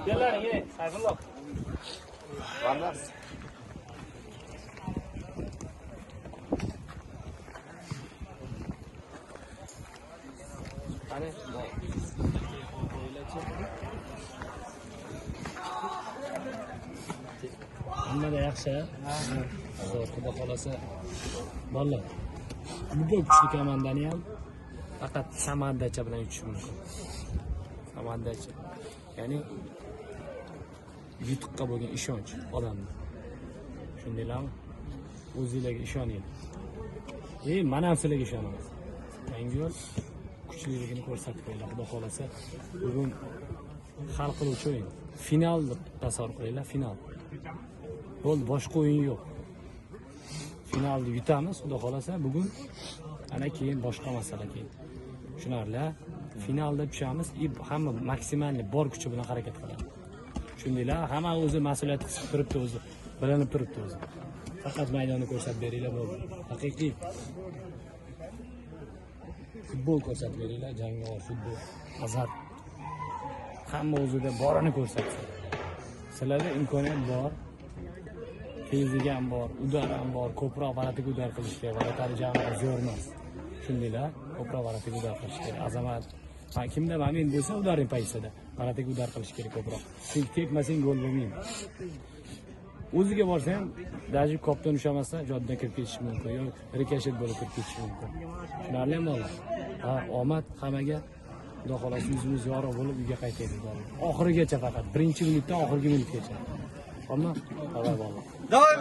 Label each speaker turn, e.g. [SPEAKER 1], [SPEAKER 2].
[SPEAKER 1] Gelaring, Sayfulloh.
[SPEAKER 2] Qanday?
[SPEAKER 1] Qani, hammada yaxshi. Xudo xolasa. Bolalar. Bu kuchli komandani ham faqat Samardacha bilan yutish mumkin. Samardacha. Ya'ni yutuqqa bo'lgan ishonch odamda. Shundaylarmi? O'zingizlarga ishoninglar. Mana sizlarga ishonaman. Yangiyo'l kuchliligini ko'rsatib qo'yinglar. Xudo xolasa bugun hal qiluvchi o'yin. Final deb tasavvur qilinglar, final. Bo'ldi, boshqa o'yin yo'q. Finalni yutamiz, xudo xolasa bugun ana keyin boshqa masala keyin. Tushunarlar? Finalda tushamiz, hamma maksimalni bor kuchi bilan harakat qiladi. Shundaylar, hamma o'zi mas'uliyat his qilib turibdi o'zi, bilinib turibdi o'zi. Faqat maydonni ko'rsatib beringlar bo'ldi. Haqiqiy futbol ko'rsatib beringlar, jangovar futbol, azar. Hamma o'zida borini ko'rsatsin. Sizlarda imkoniyat bor. Tezligi ham bor, udar ham bor, ko'proq varatiga udar qilish kerak. Varatali jamoa zo'r emas. Shundaylar, ko'proq varatiga udar qilish kerak. Azamat. Kimda mamin bo'lsa, udaring paytida. Varatiga udar qilish kerak ko'proq. Tekmasang gol bo'lmaydi. O'ziga borsa ham, dajib kopdan ushamasa, joddan kirib ketish mumkin yoki rikoshet bo'lib kirib ketish mumkin. Tushunarlimi bolalar? Omad hammaga. Xudo xolasa yuzimiz yorug' bo'lib uyga qaytaylik bolalar. Oxirigacha faqat, birinchi minutdan oxirgi minutgacha. Hamma, davay bolalar.
[SPEAKER 2] Давай!